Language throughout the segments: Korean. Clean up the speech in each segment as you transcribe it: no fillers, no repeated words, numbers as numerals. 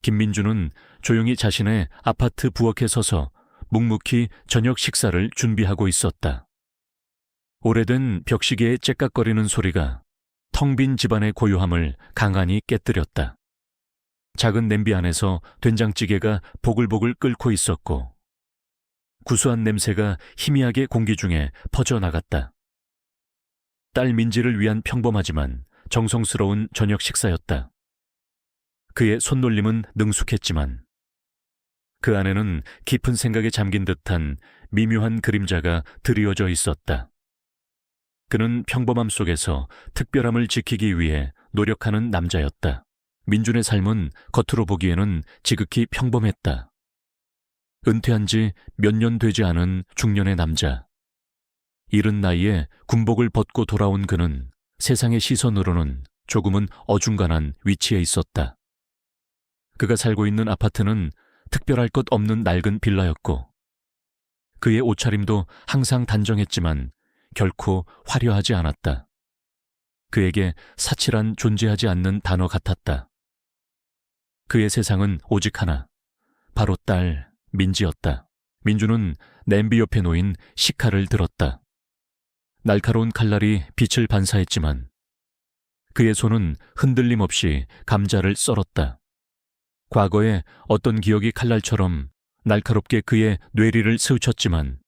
김민주는 조용히 자신의 아파트 부엌에 서서 묵묵히 저녁 식사를 준비하고 있었다. 오래된 벽시계의 째깍거리는 소리가 텅 빈 집안의 고요함을 강한히 깨뜨렸다. 작은 냄비 안에서 된장찌개가 보글보글 끓고 있었고 구수한 냄새가 희미하게 공기 중에 퍼져나갔다. 딸 민지를 위한 평범하지만 정성스러운 저녁 식사였다. 그의 손놀림은 능숙했지만 그 안에는 깊은 생각에 잠긴 듯한 미묘한 그림자가 드리워져 있었다. 그는 평범함 속에서 특별함을 지키기 위해 노력하는 남자였다. 민준의 삶은 겉으로 보기에는 지극히 평범했다. 은퇴한 지 몇 년 되지 않은 중년의 남자. 이른 나이에 군복을 벗고 돌아온 그는 세상의 시선으로는 조금은 어중간한 위치에 있었다. 그가 살고 있는 아파트는 특별할 것 없는 낡은 빌라였고 그의 옷차림도 항상 단정했지만 결코 화려하지 않았다. 그에게 사치란 존재하지 않는 단어 같았다. 그의 세상은 오직 하나, 바로 딸 민지였다. 민주는 냄비 옆에 놓인 식칼을 들었다. 날카로운 칼날이 빛을 반사했지만 그의 손은 흔들림 없이 감자를 썰었다. 과거에 어떤 기억이 칼날처럼 날카롭게 그의 뇌리를 스쳤지만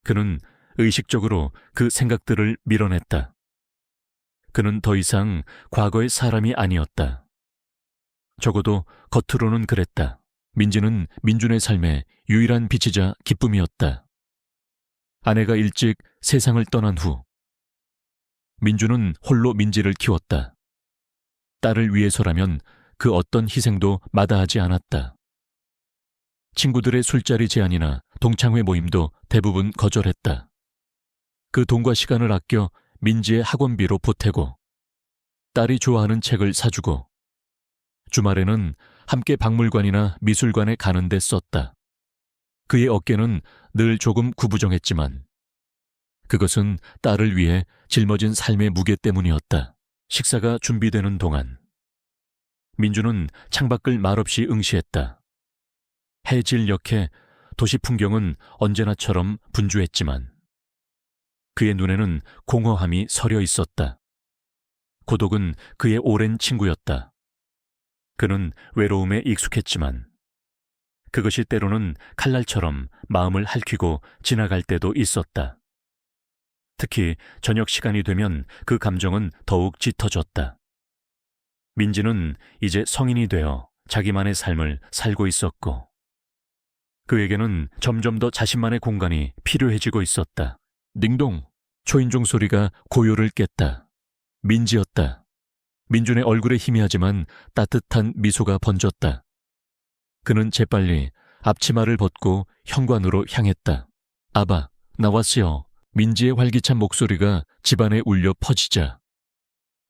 그는 의식적으로 그 생각들을 밀어냈다. 그는 더 이상 과거의 사람이 아니었다. 적어도 겉으로는 그랬다. 민지는 민준의 삶의 유일한 빛이자 기쁨이었다. 아내가 일찍 세상을 떠난 후 민주는 홀로 민지를 키웠다. 딸을 위해서라면 그 어떤 희생도 마다하지 않았다. 친구들의 술자리 제안이나 동창회 모임도 대부분 거절했다. 그 돈과 시간을 아껴 민지의 학원비로 보태고 딸이 좋아하는 책을 사주고 주말에는 함께 박물관이나 미술관에 가는 데 썼다. 그의 어깨는 늘 조금 구부정했지만 그것은 딸을 위해 짊어진 삶의 무게 때문이었다. 식사가 준비되는 동안 민주는 창밖을 말없이 응시했다. 해질 역해 도시 풍경은 언제나처럼 분주했지만 그의 눈에는 공허함이 서려 있었다. 고독은 그의 오랜 친구였다. 그는 외로움에 익숙했지만 그것이 때로는 칼날처럼 마음을 핥히고 지나갈 때도 있었다. 특히 저녁 시간이 되면 그 감정은 더욱 짙어졌다. 민지는 이제 성인이 되어 자기만의 삶을 살고 있었고 그에게는 점점 더 자신만의 공간이 필요해지고 있었다. 닝동! 초인종 소리가 고요를 깼다. 민지였다. 민준의 얼굴에 희미하지만 따뜻한 미소가 번졌다. 그는 재빨리 앞치마를 벗고 현관으로 향했다. 아바, 나왔어요. 민지의 활기찬 목소리가 집안에 울려 퍼지자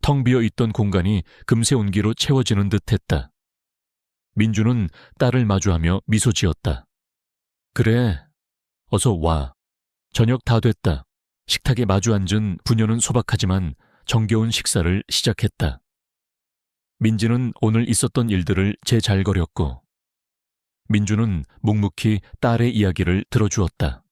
텅 비어 있던 공간이 금세 온기로 채워지는 듯했다. 민주는 딸을 마주하며 미소 지었다. 그래, 어서 와. 저녁 다 됐다. 식탁에 마주 앉은 부녀는 소박하지만 정겨운 식사를 시작했다. 민지는 오늘 있었던 일들을 재잘거렸고 민주는 묵묵히 딸의 이야기를 들어주었다.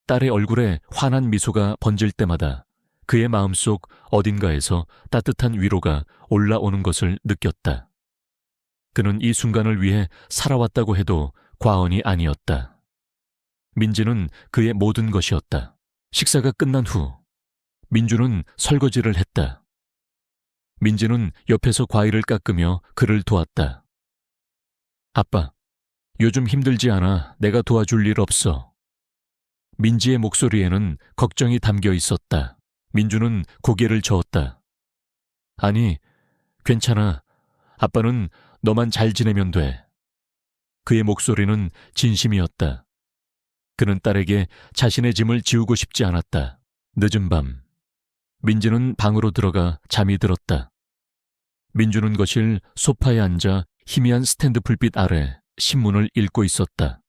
딸의 얼굴에 환한 미소가 번질 때마다 그의 마음속 어딘가에서 따뜻한 위로가 올라오는 것을 느꼈다. 그는 이 순간을 위해 살아왔다고 해도 과언이 아니었다. 민지는 그의 모든 것이었다. 식사가 끝난 후 민주는 설거지를 했다. 민지는 옆에서 과일을 깎으며 그를 도왔다. 아빠, 요즘 힘들지 않아. 내가 도와줄 일 없어. 민지의 목소리에는 걱정이 담겨 있었다. 민주는 고개를 저었다. 아니, 괜찮아. 아빠는 너만 잘 지내면 돼. 그의 목소리는 진심이었다. 그는 딸에게 자신의 짐을 지우고 싶지 않았다. 늦은 밤, 민지는 방으로 들어가 잠이 들었다. 민주는 거실 소파에 앉아 희미한 스탠드 불빛 아래 신문을 읽고 있었다.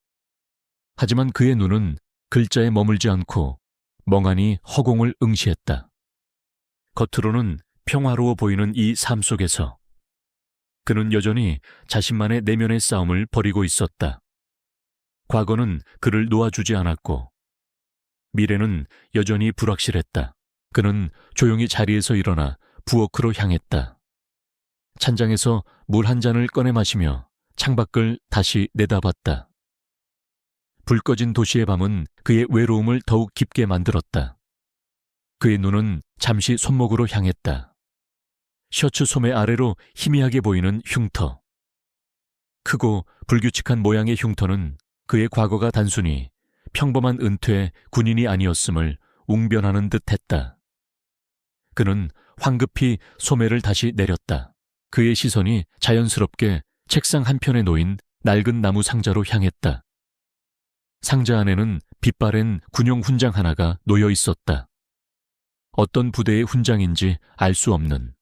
하지만 그의 눈은 글자에 머물지 않고 멍하니 허공을 응시했다. 겉으로는 평화로워 보이는 이 삶 속에서 그는 여전히 자신만의 내면의 싸움을 벌이고 있었다. 과거는 그를 놓아주지 않았고 미래는 여전히 불확실했다. 그는 조용히 자리에서 일어나 부엌으로 향했다. 찬장에서 물 한 잔을 꺼내 마시며 창밖을 다시 내다봤다. 불 꺼진 도시의 밤은 그의 외로움을 더욱 깊게 만들었다. 그의 눈은 잠시 손목으로 향했다. 셔츠 소매 아래로 희미하게 보이는 흉터. 크고 불규칙한 모양의 흉터는 그의 과거가 단순히 평범한 은퇴 군인이 아니었음을 웅변하는 듯 했다. 그는 황급히 소매를 다시 내렸다. 그의 시선이 자연스럽게 책상 한편에 놓인 낡은 나무 상자로 향했다. 상자 안에는 빛바랜 군용 훈장 하나가 놓여 있었다. 어떤 부대의 훈장인지 알 수 없는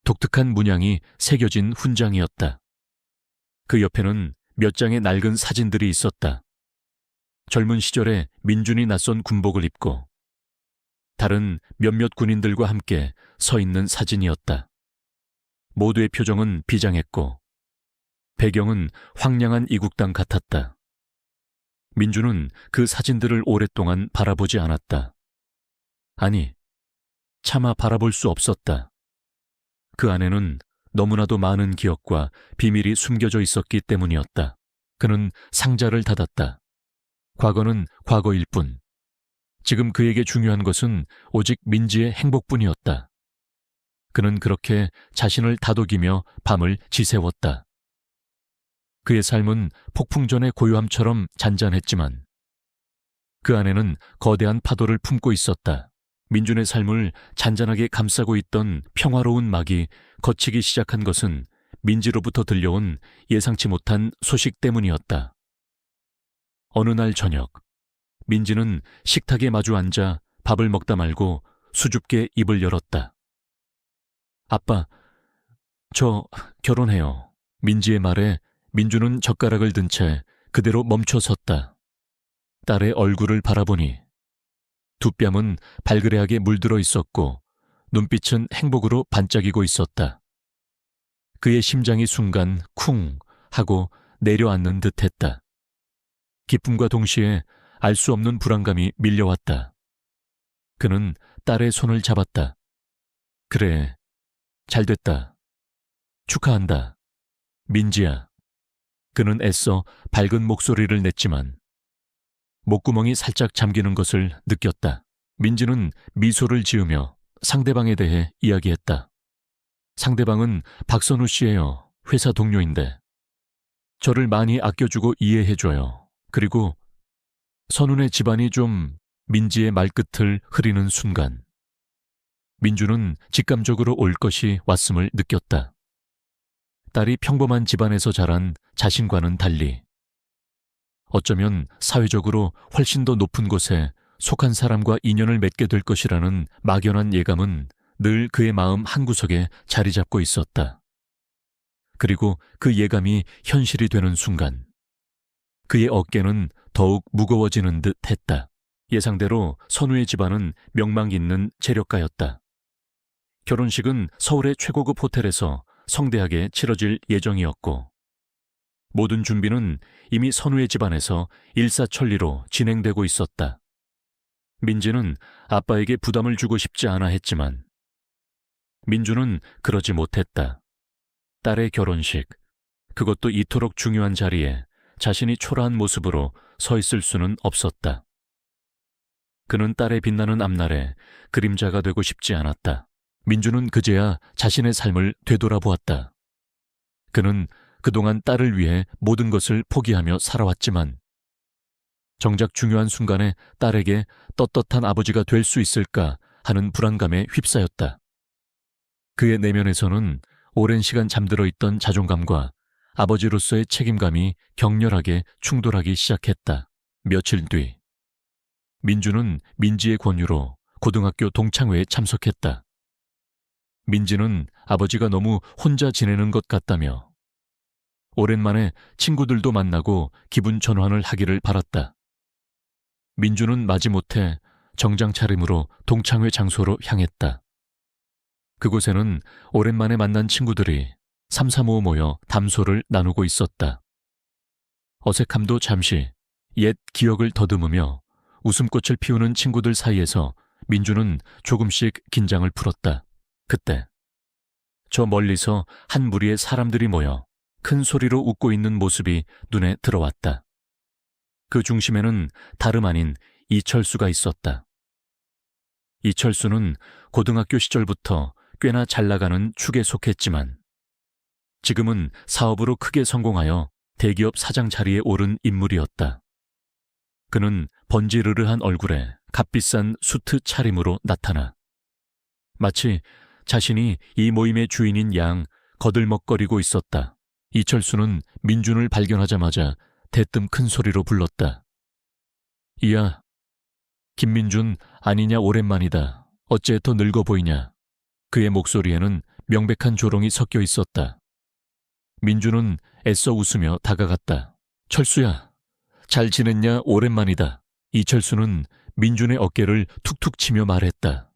독특한 문양이 새겨진 훈장이었다. 그 옆에는 몇 장의 낡은 사진들이 있었다. 젊은 시절에 민준이 낯선 군복을 입고 다른 몇몇 군인들과 함께 서 있는 사진이었다. 모두의 표정은 비장했고 배경은 황량한 이국 땅 같았다. 민준은 그 사진들을 오랫동안 바라보지 않았다. 아니, 차마 바라볼 수 없었다. 그 안에는 너무나도 많은 기억과 비밀이 숨겨져 있었기 때문이었다. 그는 상자를 닫았다. 과거는 과거일 뿐. 지금 그에게 중요한 것은 오직 민지의 행복뿐이었다. 그는 그렇게 자신을 다독이며 밤을 지새웠다. 그의 삶은 폭풍전의 고요함처럼 잔잔했지만 그 안에는 거대한 파도를 품고 있었다. 민준의 삶을 잔잔하게 감싸고 있던 평화로운 막이 걷히기 시작한 것은 민지로부터 들려온 예상치 못한 소식 때문이었다. 어느 날 저녁, 민지는 식탁에 마주 앉아 밥을 먹다 말고 수줍게 입을 열었다. 아빠, 저 결혼해요. 민지의 말에 민주는 젓가락을 든 채 그대로 멈춰 섰다. 딸의 얼굴을 바라보니 두 뺨은 발그레하게 물들어 있었고 눈빛은 행복으로 반짝이고 있었다. 그의 심장이 순간 쿵 하고 내려앉는 듯했다. 기쁨과 동시에 알 수 없는 불안감이 밀려왔다. 그는 딸의 손을 잡았다. 그래, 잘됐다. 축하한다. 민지야. 그는 애써 밝은 목소리를 냈지만 목구멍이 살짝 잠기는 것을 느꼈다. 민지는 미소를 지으며 상대방에 대해 이야기했다. 상대방은 박선우 씨예요. 회사 동료인데. 저를 많이 아껴주고 이해해줘요. 그리고 선운의 집안이 좀 민지의 말끝을 흐리는 순간 민주는 직감적으로 올 것이 왔음을 느꼈다. 딸이 평범한 집안에서 자란 자신과는 달리 어쩌면 사회적으로 훨씬 더 높은 곳에 속한 사람과 인연을 맺게 될 것이라는 막연한 예감은 늘 그의 마음 한구석에 자리 잡고 있었다. 그리고 그 예감이 현실이 되는 순간 그의 어깨는 더욱 무거워지는 듯 했다. 예상대로 선우의 집안은 명망 있는 재력가였다. 결혼식은 서울의 최고급 호텔에서 성대하게 치러질 예정이었고 모든 준비는 이미 선우의 집안에서 일사천리로 진행되고 있었다. 민지는 아빠에게 부담을 주고 싶지 않아 했지만 민주는 그러지 못했다. 딸의 결혼식, 그것도 이토록 중요한 자리에 자신이 초라한 모습으로 서 있을 수는 없었다. 그는 딸의 빛나는 앞날에 그림자가 되고 싶지 않았다. 민주는 그제야 자신의 삶을 되돌아보았다. 그는 그동안 딸을 위해 모든 것을 포기하며 살아왔지만 정작 중요한 순간에 딸에게 떳떳한 아버지가 될 수 있을까 하는 불안감에 휩싸였다. 그의 내면에서는 오랜 시간 잠들어 있던 자존감과 아버지로서의 책임감이 격렬하게 충돌하기 시작했다. 며칠 뒤 민주는 민지의 권유로 고등학교 동창회에 참석했다. 민지는 아버지가 너무 혼자 지내는 것 같다며 오랜만에 친구들도 만나고 기분 전환을 하기를 바랐다. 민주는 마지못해 정장 차림으로 동창회 장소로 향했다. 그곳에는 오랜만에 만난 친구들이 삼삼오오 모여 담소를 나누고 있었다. 어색함도 잠시 옛 기억을 더듬으며 웃음꽃을 피우는 친구들 사이에서 민주는 조금씩 긴장을 풀었다. 그때 저 멀리서 한 무리의 사람들이 모여 큰 소리로 웃고 있는 모습이 눈에 들어왔다. 그 중심에는 다름 아닌 이철수가 있었다. 이철수는 고등학교 시절부터 꽤나 잘 나가는 축에 속했지만 지금은 사업으로 크게 성공하여 대기업 사장 자리에 오른 인물이었다. 그는 번지르르한 얼굴에 값비싼 수트 차림으로 나타나 마치 자신이 이 모임의 주인인 양 거들먹거리고 있었다. 이철수는 민준을 발견하자마자 대뜸 큰 소리로 불렀다. 이야, 김민준 아니냐 오랜만이다. 어째 더 늙어 보이냐. 그의 목소리에는 명백한 조롱이 섞여 있었다. 민준은 애써 웃으며 다가갔다. 철수야, 잘 지냈냐 오랜만이다. 이철수는 민준의 어깨를 툭툭 치며 말했다.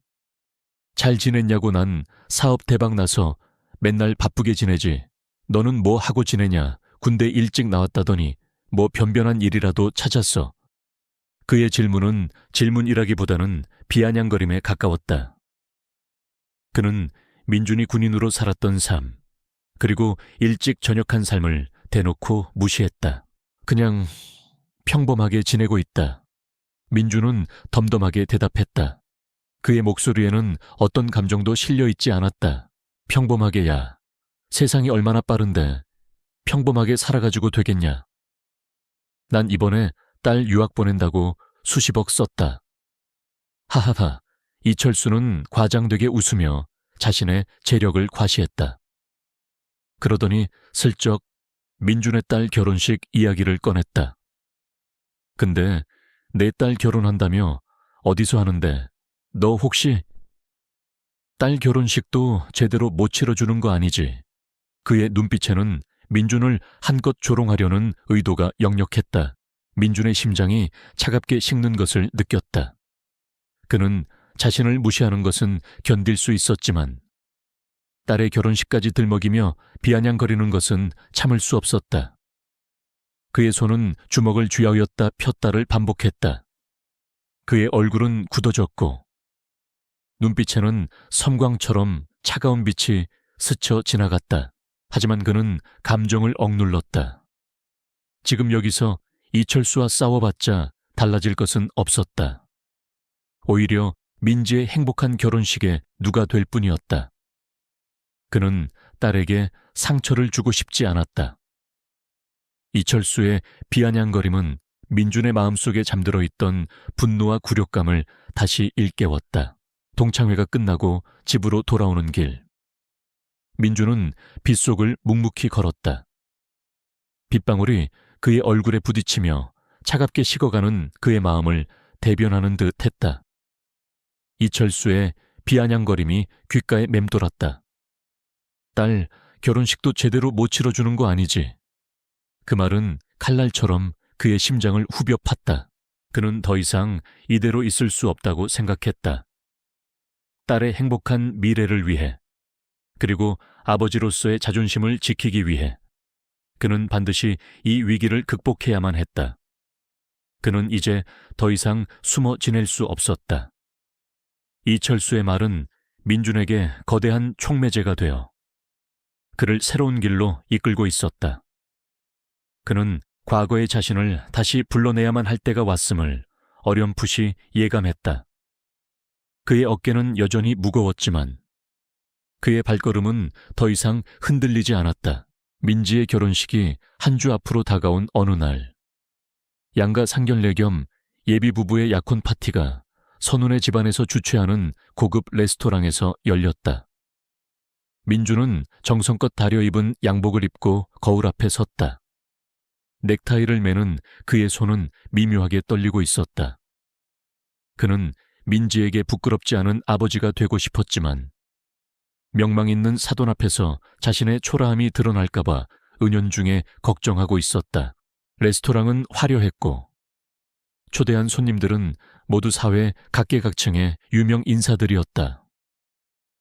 잘 지냈냐고 난 사업 대박 나서 맨날 바쁘게 지내지. 너는 뭐 하고 지내냐. 군대 일찍 나왔다더니 뭐 변변한 일이라도 찾았어. 그의 질문은 질문이라기보다는 비아냥거림에 가까웠다. 그는 민준이 군인으로 살았던 삶, 그리고 일찍 전역한 삶을 대놓고 무시했다. 그냥 평범하게 지내고 있다. 민준은 덤덤하게 대답했다. 그의 목소리에는 어떤 감정도 실려 있지 않았다. 평범하게야. 세상이 얼마나 빠른데 평범하게 살아가지고 되겠냐. 난 이번에 딸 유학 보낸다고 수십억 썼다. 하하하. 이철수는 과장되게 웃으며 자신의 재력을 과시했다. 그러더니 슬쩍 민준의 딸 결혼식 이야기를 꺼냈다. 근데 내 딸 결혼한다며 어디서 하는데 너 혹시 딸 결혼식도 제대로 못 치러주는 거 아니지? 그의 눈빛에는 민준을 한껏 조롱하려는 의도가 역력했다. 민준의 심장이 차갑게 식는 것을 느꼈다. 그는 자신을 무시하는 것은 견딜 수 있었지만 딸의 결혼식까지 들먹이며 비아냥거리는 것은 참을 수 없었다. 그의 손은 주먹을 쥐어였다 폈다를 반복했다. 그의 얼굴은 굳어졌고 눈빛에는 섬광처럼 차가운 빛이 스쳐 지나갔다. 하지만 그는 감정을 억눌렀다. 지금 여기서 이철수와 싸워봤자 달라질 것은 없었다. 오히려 민지의 행복한 결혼식에 누가 될 뿐이었다. 그는 딸에게 상처를 주고 싶지 않았다. 이철수의 비아냥거림은 민준의 마음속에 잠들어 있던 분노와 굴욕감을 다시 일깨웠다. 동창회가 끝나고 집으로 돌아오는 길. 민준은 빗속을 묵묵히 걸었다. 빗방울이 그의 얼굴에 부딪히며 차갑게 식어가는 그의 마음을 대변하는 듯 했다. 이철수의 비아냥거림이 귓가에 맴돌았다. 딸, 결혼식도 제대로 못 치러주는 거 아니지? 그 말은 칼날처럼 그의 심장을 후벼 팠다. 그는 더 이상 이대로 있을 수 없다고 생각했다. 딸의 행복한 미래를 위해, 그리고 아버지로서의 자존심을 지키기 위해 그는 반드시 이 위기를 극복해야만 했다. 그는 이제 더 이상 숨어 지낼 수 없었다. 이철수의 말은 민준에게 거대한 촉매제가 되어 그를 새로운 길로 이끌고 있었다. 그는 과거의 자신을 다시 불러내야만 할 때가 왔음을 어렴풋이 예감했다. 그의 어깨는 여전히 무거웠지만 그의 발걸음은 더 이상 흔들리지 않았다. 민지의 결혼식이 한 주 앞으로 다가온 어느 날, 양가 상견례 겸 예비 부부의 약혼 파티가 선운의 집안에서 주최하는 고급 레스토랑에서 열렸다. 민주는 정성껏 다려입은 양복을 입고 거울 앞에 섰다. 넥타이를 매는 그의 손은 미묘하게 떨리고 있었다. 그는 민지에게 부끄럽지 않은 아버지가 되고 싶었지만 명망 있는 사돈 앞에서 자신의 초라함이 드러날까봐 은연중에 걱정하고 있었다. 레스토랑은 화려했고 초대한 손님들은 모두 사회 각계각층의 유명 인사들이었다.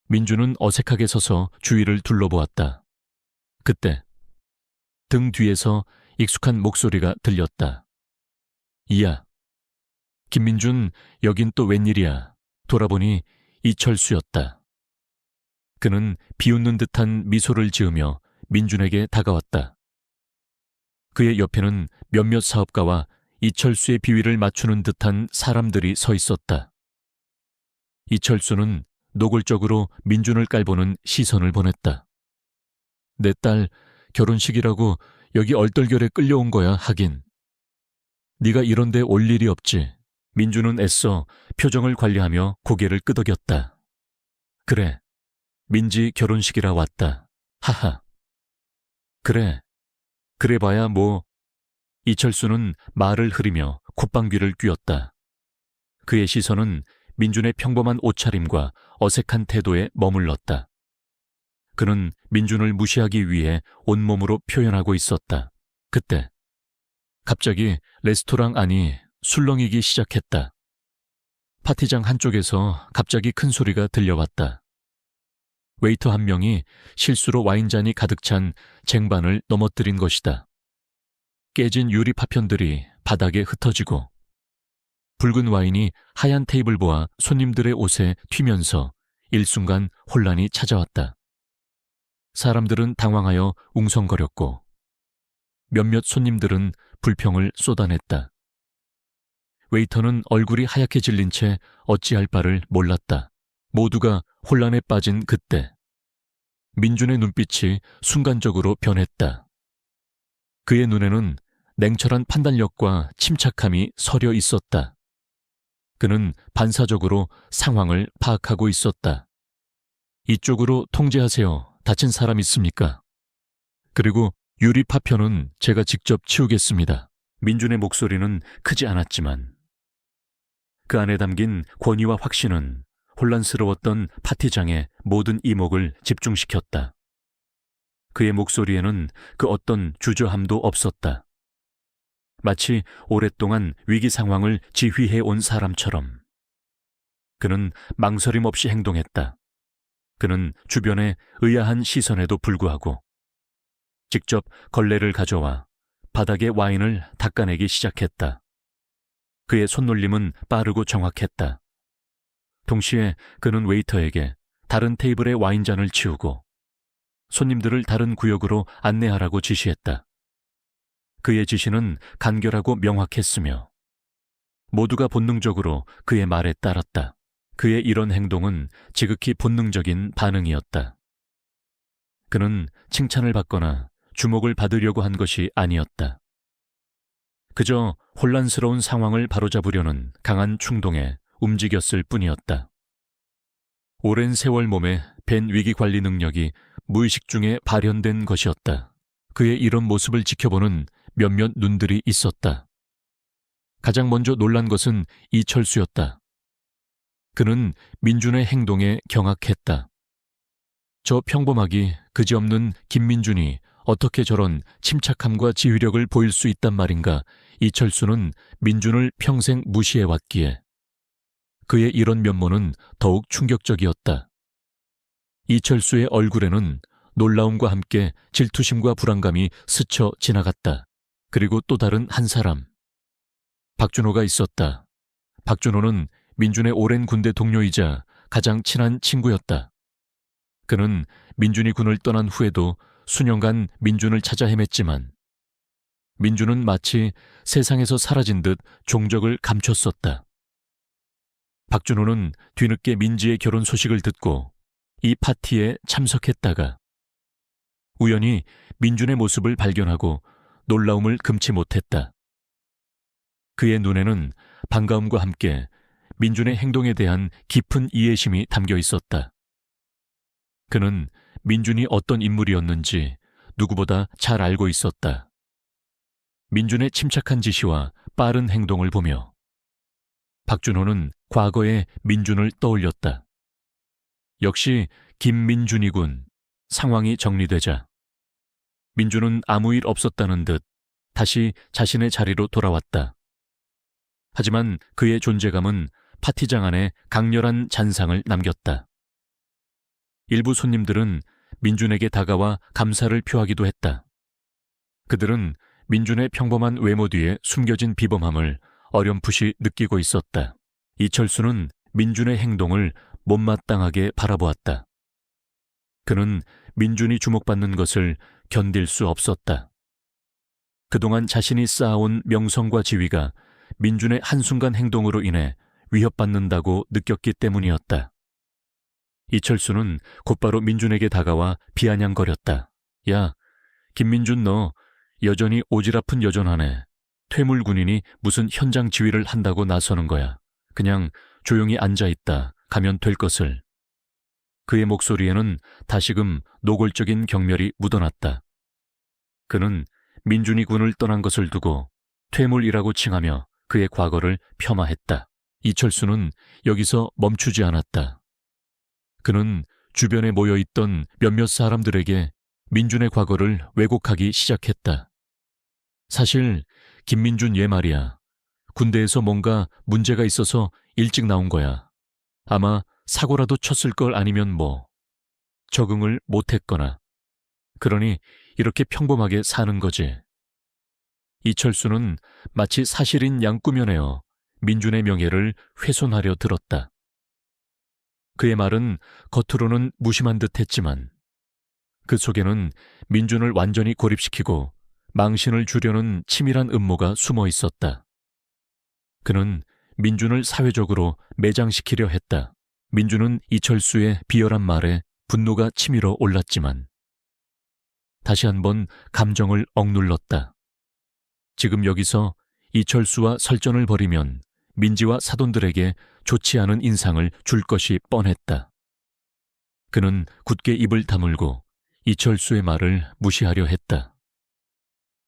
민주는 어색하게 서서 주위를 둘러보았다. 그때 등 뒤에서 익숙한 목소리가 들렸다. 이야. 김민준, 여긴 또 웬일이야. 돌아보니 이철수였다. 그는 비웃는 듯한 미소를 지으며 민준에게 다가왔다. 그의 옆에는 몇몇 사업가와 이철수의 비위를 맞추는 듯한 사람들이 서 있었다. 이철수는 노골적으로 민준을 깔보는 시선을 보냈다. 내 딸 결혼식이라고 여기 얼떨결에 끌려온 거야 하긴. 네가 이런데 올 일이 없지. 민준은 애써 표정을 관리하며 고개를 끄덕였다. 그래, 민지 결혼식이라 왔다. 하하. 그래, 그래봐야 뭐. 이철수는 말을 흐리며 콧방귀를 뀌었다. 그의 시선은 민준의 평범한 옷차림과 어색한 태도에 머물렀다. 그는 민준을 무시하기 위해 온몸으로 표현하고 있었다. 그때 갑자기 레스토랑 안이 술렁이기 시작했다. 파티장 한쪽에서 갑자기 큰 소리가 들려왔다. 웨이터 한 명이 실수로 와인잔이 가득 찬 쟁반을 넘어뜨린 것이다. 깨진 유리 파편들이 바닥에 흩어지고 붉은 와인이 하얀 테이블보와 손님들의 옷에 튀면서 일순간 혼란이 찾아왔다. 사람들은 당황하여 웅성거렸고 몇몇 손님들은 불평을 쏟아냈다. 웨이터는 얼굴이 하얗게 질린 채 어찌할 바를 몰랐다. 모두가 혼란에 빠진 그때 민준의 눈빛이 순간적으로 변했다. 그의 눈에는 냉철한 판단력과 침착함이 서려 있었다. 그는 반사적으로 상황을 파악하고 있었다. 이쪽으로 통제하세요. 다친 사람 있습니까? 그리고 유리 파편은 제가 직접 치우겠습니다. 민준의 목소리는 크지 않았지만 그 안에 담긴 권위와 확신은 혼란스러웠던 파티장의 모든 이목을 집중시켰다. 그의 목소리에는 그 어떤 주저함도 없었다. 마치 오랫동안 위기 상황을 지휘해 온 사람처럼. 그는 망설임 없이 행동했다. 그는 주변의 의아한 시선에도 불구하고 직접 걸레를 가져와 바닥에 와인을 닦아내기 시작했다. 그의 손놀림은 빠르고 정확했다. 동시에 그는 웨이터에게 다른 테이블의 와인잔을 치우고 손님들을 다른 구역으로 안내하라고 지시했다. 그의 지시는 간결하고 명확했으며 모두가 본능적으로 그의 말에 따랐다. 그의 이런 행동은 지극히 본능적인 반응이었다. 그는 칭찬을 받거나 주목을 받으려고 한 것이 아니었다. 그저 혼란스러운 상황을 바로잡으려는 강한 충동에 움직였을 뿐이었다. 오랜 세월 몸에 밴 위기관리 능력이 무의식 중에 발현된 것이었다. 그의 이런 모습을 지켜보는 몇몇 눈들이 있었다. 가장 먼저 놀란 것은 이철수였다. 그는 민준의 행동에 경악했다. 저 평범하기 그지없는 김민준이 어떻게 저런 침착함과 지휘력을 보일 수 있단 말인가. 이철수는 민준을 평생 무시해왔기에 그의 이런 면모는 더욱 충격적이었다. 이철수의 얼굴에는 놀라움과 함께 질투심과 불안감이 스쳐 지나갔다. 그리고 또 다른 한 사람. 박준호가 있었다. 박준호는 민준의 오랜 군대 동료이자 가장 친한 친구였다. 그는 민준이 군을 떠난 후에도 수년간 민준을 찾아 헤맸지만 민준은 마치 세상에서 사라진 듯 종적을 감췄었다. 박준호는 뒤늦게 민지의 결혼 소식을 듣고 이 파티에 참석했다가 우연히 민준의 모습을 발견하고 놀라움을 금치 못했다. 그의 눈에는 반가움과 함께 민준의 행동에 대한 깊은 이해심이 담겨 있었다. 그는 민준이 어떤 인물이었는지 누구보다 잘 알고 있었다. 민준의 침착한 지시와 빠른 행동을 보며 박준호는 과거의 민준을 떠올렸다. 역시 김민준이군. 상황이 정리되자 민준은 아무 일 없었다는 듯 다시 자신의 자리로 돌아왔다. 하지만 그의 존재감은 파티장 안에 강렬한 잔상을 남겼다. 일부 손님들은 민준에게 다가와 감사를 표하기도 했다. 그들은 민준의 평범한 외모 뒤에 숨겨진 비범함을 어렴풋이 느끼고 있었다. 이철수는 민준의 행동을 못마땅하게 바라보았다. 그는 민준이 주목받는 것을 견딜 수 없었다. 그동안 자신이 쌓아온 명성과 지위가 민준의 한순간 행동으로 인해 위협받는다고 느꼈기 때문이었다. 이철수는 곧바로 민준에게 다가와 비아냥거렸다. 야, 김민준 너 여전히 오지랖은 여전하네. 퇴물 군인이 무슨 현장 지휘를 한다고 나서는 거야. 그냥 조용히 앉아있다 가면 될 것을. 그의 목소리에는 다시금 노골적인 경멸이 묻어났다. 그는 민준이 군을 떠난 것을 두고 퇴물이라고 칭하며 그의 과거를 폄하했다. 이철수는 여기서 멈추지 않았다. 그는 주변에 모여있던 몇몇 사람들에게 민준의 과거를 왜곡하기 시작했다. 사실 김민준 얘 말이야. 군대에서 뭔가 문제가 있어서 일찍 나온 거야. 아마 사고라도 쳤을 걸 아니면 뭐 적응을 못했거나 그러니 이렇게 평범하게 사는 거지. 이철수는 마치 사실인 양 꾸며내어 민준의 명예를 훼손하려 들었다. 그의 말은 겉으로는 무심한 듯 했지만 그 속에는 민준을 완전히 고립시키고 망신을 주려는 치밀한 음모가 숨어 있었다. 그는 민준을 사회적으로 매장시키려 했다. 민준은 이철수의 비열한 말에 분노가 치밀어 올랐지만 다시 한번 감정을 억눌렀다. 지금 여기서 이철수와 설전을 벌이면 민지와 사돈들에게 좋지 않은 인상을 줄 것이 뻔했다. 그는 굳게 입을 다물고 이철수의 말을 무시하려 했다.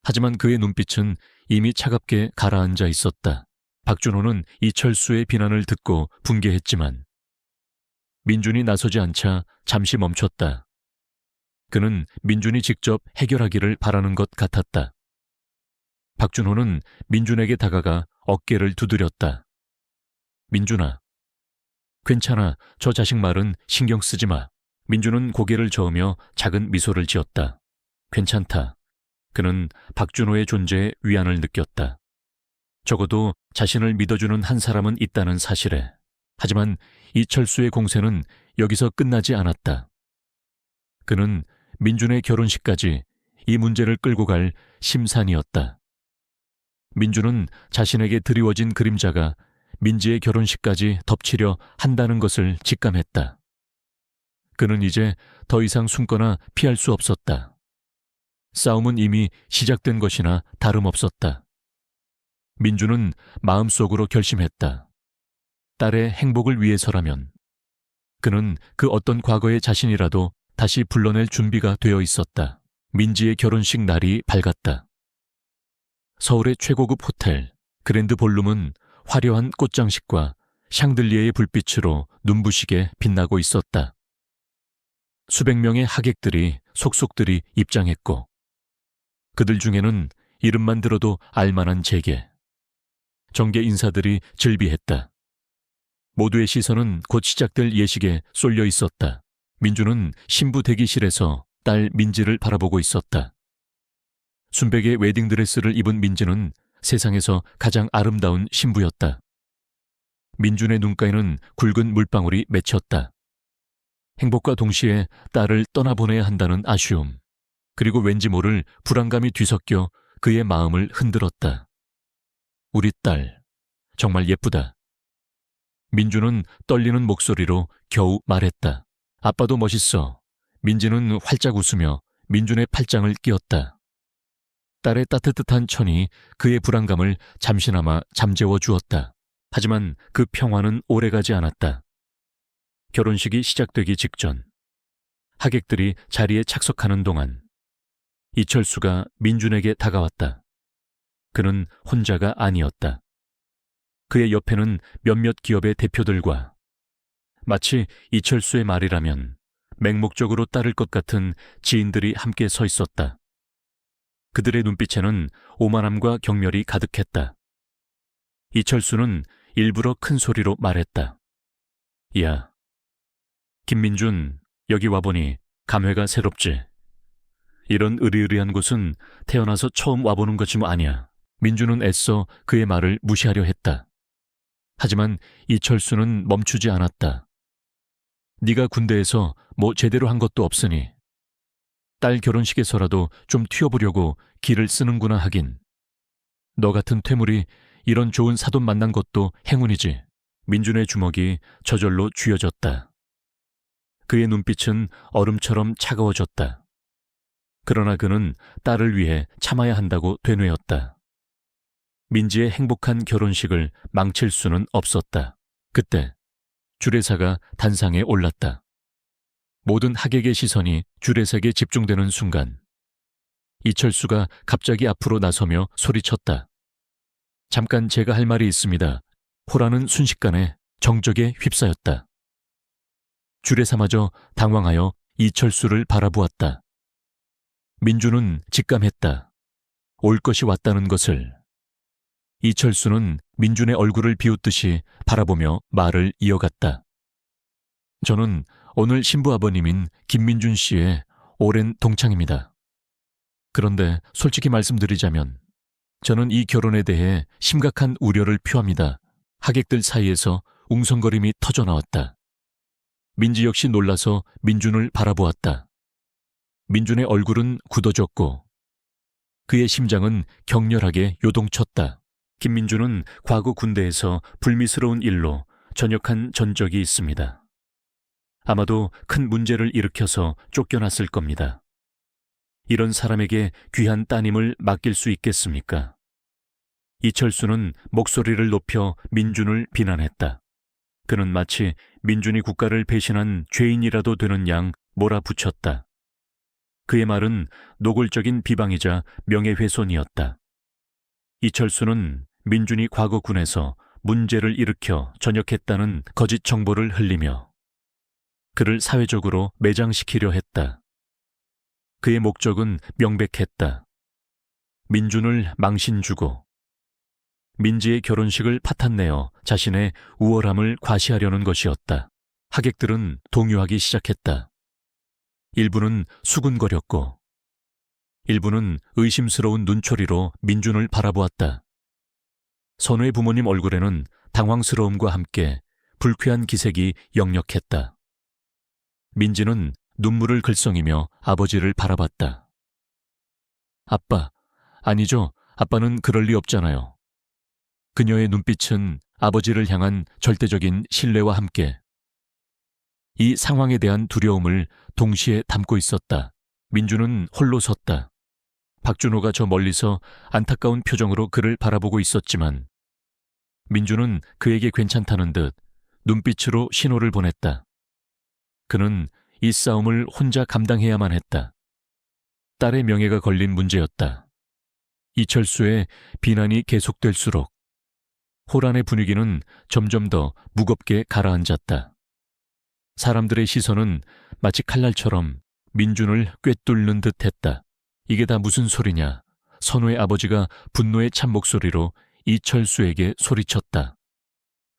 하지만 그의 눈빛은 이미 차갑게 가라앉아 있었다. 박준호는 이철수의 비난을 듣고 분개했지만 민준이 나서지 않자 잠시 멈췄다. 그는 민준이 직접 해결하기를 바라는 것 같았다. 박준호는 민준에게 다가가 어깨를 두드렸다. 민준아, 괜찮아. 저 자식 말은 신경 쓰지 마. 민준은 고개를 저으며 작은 미소를 지었다. 괜찮다. 그는 박준호의 존재에 위안을 느꼈다. 적어도 자신을 믿어주는 한 사람은 있다는 사실에. 하지만 이철수의 공세는 여기서 끝나지 않았다. 그는 민준의 결혼식까지 이 문제를 끌고 갈 심산이었다. 민준은 자신에게 드리워진 그림자가 민지의 결혼식까지 덮치려 한다는 것을 직감했다. 그는 이제 더 이상 숨거나 피할 수 없었다. 싸움은 이미 시작된 것이나 다름없었다. 민준은 마음속으로 결심했다. 딸의 행복을 위해서라면 그는 그 어떤 과거의 자신이라도 다시 불러낼 준비가 되어 있었다. 민지의 결혼식 날이 밝았다. 서울의 최고급 호텔 그랜드 볼룸은 화려한 꽃장식과 샹들리에의 불빛으로 눈부시게 빛나고 있었다. 수백 명의 하객들이 속속들이 입장했고 그들 중에는 이름만 들어도 알만한 재계, 정계 인사들이 즐비했다. 모두의 시선은 곧 시작될 예식에 쏠려 있었다. 민주는 신부 대기실에서 딸 민지를 바라보고 있었다. 순백의 웨딩드레스를 입은 민지는 세상에서 가장 아름다운 신부였다. 민준의 눈가에는 굵은 물방울이 맺혔다. 행복과 동시에 딸을 떠나보내야 한다는 아쉬움, 그리고 왠지 모를 불안감이 뒤섞여 그의 마음을 흔들었다. 우리 딸, 정말 예쁘다. 민주는 떨리는 목소리로 겨우 말했다. 아빠도 멋있어. 민지는 활짝 웃으며 민준의 팔짱을 끼웠다. 딸의 따뜻한 천이 그의 불안감을 잠시나마 잠재워 주었다. 하지만 그 평화는 오래가지 않았다. 결혼식이 시작되기 직전, 하객들이 자리에 착석하는 동안 이철수가 민준에게 다가왔다. 그는 혼자가 아니었다. 그의 옆에는 몇몇 기업의 대표들과 마치 이철수의 말이라면 맹목적으로 따를 것 같은 지인들이 함께 서 있었다. 그들의 눈빛에는 오만함과 경멸이 가득했다. 이철수는 일부러 큰 소리로 말했다. 야, 김민준, 여기 와보니 감회가 새롭지. 이런 으리으리한 곳은 태어나서 처음 와보는 것이 뭐 아니야. 민주는 애써 그의 말을 무시하려 했다. 하지만 이철수는 멈추지 않았다. 네가 군대에서 뭐 제대로 한 것도 없으니 딸 결혼식에서라도 좀 튀어보려고 기를 쓰는구나 하긴. 너 같은 퇴물이 이런 좋은 사돈 만난 것도 행운이지. 민준의 주먹이 저절로 쥐어졌다. 그의 눈빛은 얼음처럼 차가워졌다. 그러나 그는 딸을 위해 참아야 한다고 되뇌었다. 민지의 행복한 결혼식을 망칠 수는 없었다. 그때 주례사가 단상에 올랐다. 모든 하객의 시선이 주례사에게 집중되는 순간 이철수가 갑자기 앞으로 나서며 소리쳤다. 잠깐 제가 할 말이 있습니다. 호라는 순식간에 정적에 휩싸였다. 주례사마저 당황하여 이철수를 바라보았다. 민주는 직감했다. 올 것이 왔다는 것을. 이철수는 민준의 얼굴을 비웃듯이 바라보며 말을 이어갔다. 저는 오늘 신부아버님인 김민준 씨의 오랜 동창입니다. 그런데 솔직히 말씀드리자면 저는 이 결혼에 대해 심각한 우려를 표합니다. 하객들 사이에서 웅성거림이 터져나왔다. 민지 역시 놀라서 민준을 바라보았다. 민준의 얼굴은 굳어졌고 그의 심장은 격렬하게 요동쳤다. 김민준은 과거 군대에서 불미스러운 일로 전역한 전적이 있습니다. 아마도 큰 문제를 일으켜서 쫓겨났을 겁니다. 이런 사람에게 귀한 따님을 맡길 수 있겠습니까? 이철수는 목소리를 높여 민준을 비난했다. 그는 마치 민준이 국가를 배신한 죄인이라도 되는 양 몰아붙였다. 그의 말은 노골적인 비방이자 명예훼손이었다. 이철수는 민준이 과거 군에서 문제를 일으켜 전역했다는 거짓 정보를 흘리며 그를 사회적으로 매장시키려 했다. 그의 목적은 명백했다. 민준을 망신 주고 민지의 결혼식을 파탄내어 자신의 우월함을 과시하려는 것이었다. 하객들은 동요하기 시작했다. 일부는 수군거렸고 일부는 의심스러운 눈초리로 민준을 바라보았다. 선우의 부모님 얼굴에는 당황스러움과 함께 불쾌한 기색이 역력했다. 민지는 눈물을 글썽이며 아버지를 바라봤다. 아빠, 아니죠. 아빠는 그럴 리 없잖아요. 그녀의 눈빛은 아버지를 향한 절대적인 신뢰와 함께 이 상황에 대한 두려움을 동시에 담고 있었다. 민주는 홀로 섰다. 박준호가 저 멀리서 안타까운 표정으로 그를 바라보고 있었지만 민주는 그에게 괜찮다는 듯 눈빛으로 신호를 보냈다. 그는 이 싸움을 혼자 감당해야만 했다. 딸의 명예가 걸린 문제였다. 이철수의 비난이 계속될수록 호란의 분위기는 점점 더 무겁게 가라앉았다. 사람들의 시선은 마치 칼날처럼 민준을 꿰뚫는 듯 했다. 이게 다 무슨 소리냐? 선우의 아버지가 분노의 찬 목소리로 이철수에게 소리쳤다.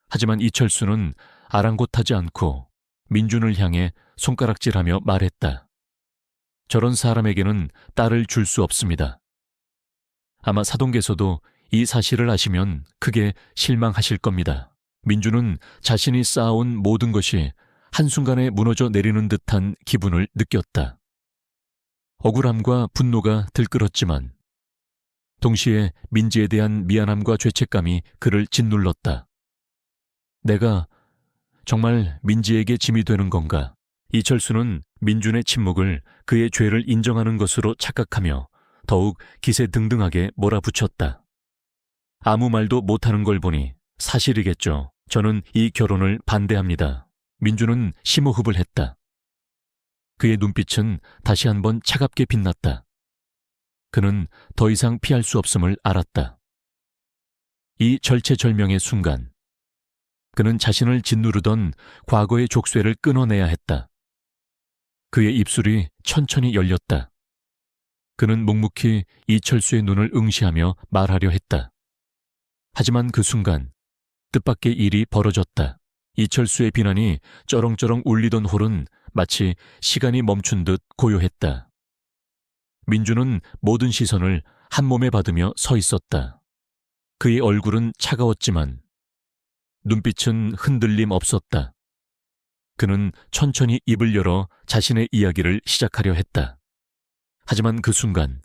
하지만 이철수는 아랑곳하지 않고 민준을 향해 손가락질하며 말했다. 저런 사람에게는 딸을 줄 수 없습니다. 아마 사동께서도 이 사실을 아시면 크게 실망하실 겁니다. 민준은 자신이 쌓아온 모든 것이 한순간에 무너져 내리는 듯한 기분을 느꼈다. 억울함과 분노가 들끓었지만 동시에 민지에 대한 미안함과 죄책감이 그를 짓눌렀다. 내가 정말 민지에게 짐이 되는 건가? 이철수는 민준의 침묵을 그의 죄를 인정하는 것으로 착각하며 더욱 기세등등하게 몰아붙였다. 아무 말도 못하는 걸 보니 사실이겠죠. 저는 이 결혼을 반대합니다. 민준은 심호흡을 했다. 그의 눈빛은 다시 한번 차갑게 빛났다. 그는 더 이상 피할 수 없음을 알았다. 이 절체절명의 순간 그는 자신을 짓누르던 과거의 족쇄를 끊어내야 했다. 그의 입술이 천천히 열렸다. 그는 묵묵히 이철수의 눈을 응시하며 말하려 했다. 하지만 그 순간 뜻밖의 일이 벌어졌다. 이철수의 비난이 쩌렁쩌렁 울리던 홀은 마치 시간이 멈춘 듯 고요했다. 민주는 모든 시선을 한 몸에 받으며 서 있었다. 그의 얼굴은 차가웠지만 눈빛은 흔들림 없었다. 그는 천천히 입을 열어 자신의 이야기를 시작하려 했다. 하지만 그 순간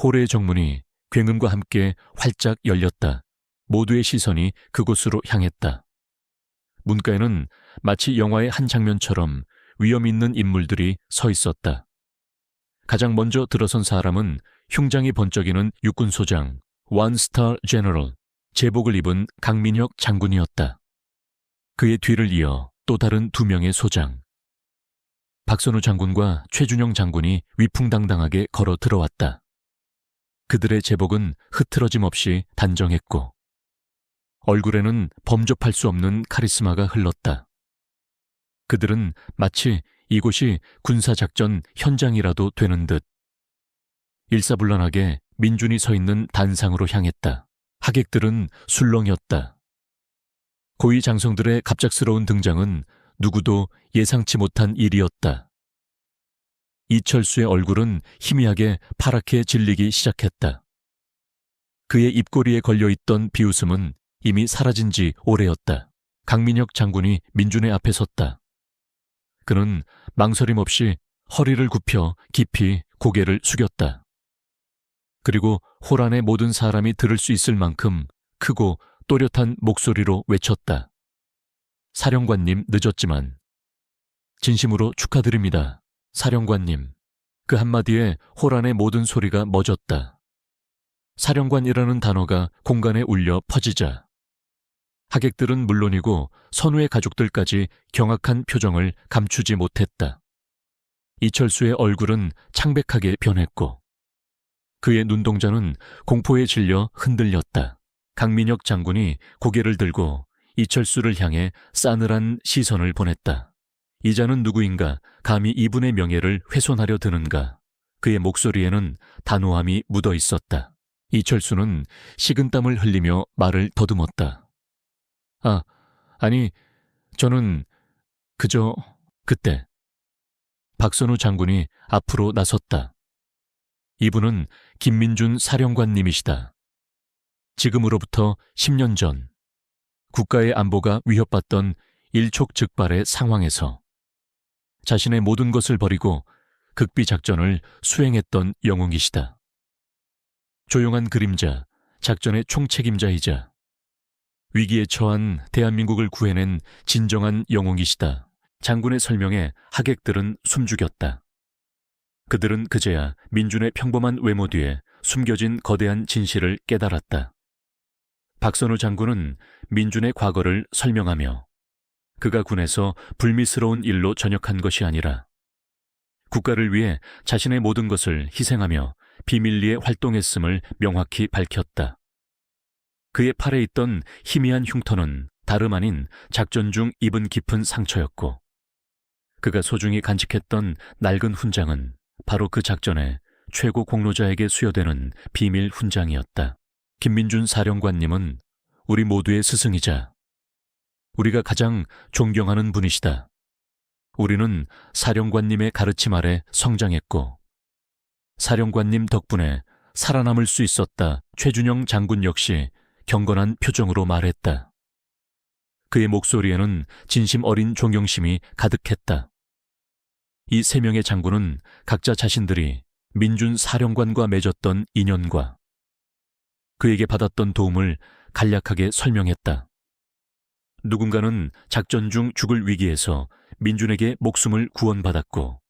홀의 정문이 굉음과 함께 활짝 열렸다. 모두의 시선이 그곳으로 향했다. 문가에는 마치 영화의 한 장면처럼 위험 있는 인물들이 서 있었다. 가장 먼저 들어선 사람은 흉장이 번쩍이는 육군소장 원스타 제너럴, 제복을 입은 강민혁 장군이었다. 그의 뒤를 이어 또 다른 두 명의 소장. 박선우 장군과 최준영 장군이 위풍당당하게 걸어 들어왔다. 그들의 제복은 흐트러짐 없이 단정했고 얼굴에는 범접할 수 없는 카리스마가 흘렀다. 그들은 마치 이곳이 군사작전 현장이라도 되는 듯 일사불란하게 민준이 서 있는 단상으로 향했다. 하객들은 술렁였다. 고위 장성들의 갑작스러운 등장은 누구도 예상치 못한 일이었다. 이철수의 얼굴은 희미하게 파랗게 질리기 시작했다. 그의 입꼬리에 걸려있던 비웃음은 이미 사라진 지 오래였다. 강민혁 장군이 민준의 앞에 섰다. 그는 망설임 없이 허리를 굽혀 깊이 고개를 숙였다. 그리고 홀 안의 모든 사람이 들을 수 있을 만큼 크고 또렷한 목소리로 외쳤다. 사령관님 늦었지만 진심으로 축하드립니다. 사령관님. 그 한마디에 홀 안의 모든 소리가 멎었다. 사령관이라는 단어가 공간에 울려 퍼지자 하객들은 물론이고 선우의 가족들까지 경악한 표정을 감추지 못했다. 이철수의 얼굴은 창백하게 변했고 그의 눈동자는 공포에 질려 흔들렸다. 강민혁 장군이 고개를 들고 이철수를 향해 싸늘한 시선을 보냈다. 이자는 누구인가 감히 이분의 명예를 훼손하려 드는가. 그의 목소리에는 단호함이 묻어 있었다. 이철수는 식은땀을 흘리며 말을 더듬었다. 아니, 저는 그저 그때 박선우 장군이 앞으로 나섰다. 이분은 김민준 사령관님이시다. 지금으로부터 10년 전 국가의 안보가 위협받던 일촉즉발의 상황에서 자신의 모든 것을 버리고 극비 작전을 수행했던 영웅이시다. 조용한 그림자, 작전의 총책임자이자 위기에 처한 대한민국을 구해낸 진정한 영웅이시다. 장군의 설명에 하객들은 숨죽였다. 그들은 그제야 민준의 평범한 외모 뒤에 숨겨진 거대한 진실을 깨달았다. 박선우 장군은 민준의 과거를 설명하며 그가 군에서 불미스러운 일로 전역한 것이 아니라 국가를 위해 자신의 모든 것을 희생하며 비밀리에 활동했음을 명확히 밝혔다. 그의 팔에 있던 희미한 흉터는 다름 아닌 작전 중 입은 깊은 상처였고 그가 소중히 간직했던 낡은 훈장은 바로 그 작전의 최고 공로자에게 수여되는 비밀 훈장이었다. 김민준 사령관님은 우리 모두의 스승이자 우리가 가장 존경하는 분이시다. 우리는 사령관님의 가르침 아래 성장했고 사령관님 덕분에 살아남을 수 있었다. 최준영 장군 역시 경건한 표정으로 말했다. 그의 목소리에는 진심 어린 존경심이 가득했다. 이 세 명의 장군은 각자 자신들이 민준 사령관과 맺었던 인연과 그에게 받았던 도움을 간략하게 설명했다. 누군가는 작전 중 죽을 위기에서 민준에게 목숨을 구원받았고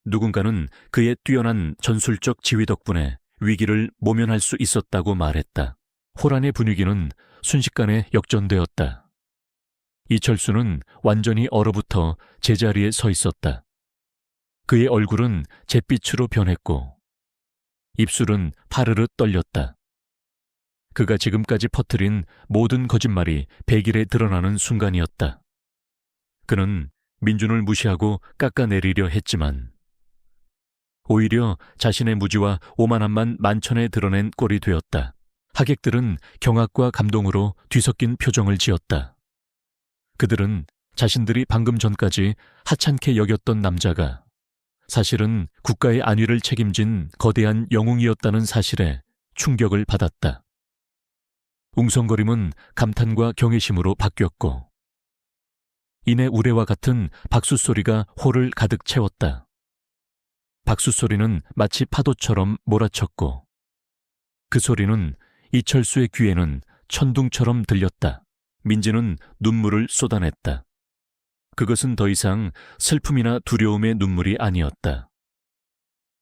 누군가는 그의 뛰어난 전술적 지휘 덕분에 위기를 모면할 수 있었다고 말했다. 호란의 분위기는 순식간에 역전되었다. 이철수는 완전히 얼어붙어 제자리에 서 있었다. 그의 얼굴은 잿빛으로 변했고 입술은 파르르 떨렸다. 그가 지금까지 퍼뜨린 모든 거짓말이 백일에 드러나는 순간이었다. 그는 민준을 무시하고 깎아내리려 했지만 오히려 자신의 무지와 오만함만 만천에 드러낸 꼴이 되었다. 하객들은 경악과 감동으로 뒤섞인 표정을 지었다. 그들은 자신들이 방금 전까지 하찮게 여겼던 남자가 사실은 국가의 안위를 책임진 거대한 영웅이었다는 사실에 충격을 받았다. 웅성거림은 감탄과 경외심으로 바뀌었고 이내 우레와 같은 박수 소리가 홀을 가득 채웠다. 박수 소리는 마치 파도처럼 몰아쳤고 그 소리는 이철수의 귀에는 천둥처럼 들렸다. 민지는 눈물을 쏟아냈다. 그것은 더 이상 슬픔이나 두려움의 눈물이 아니었다.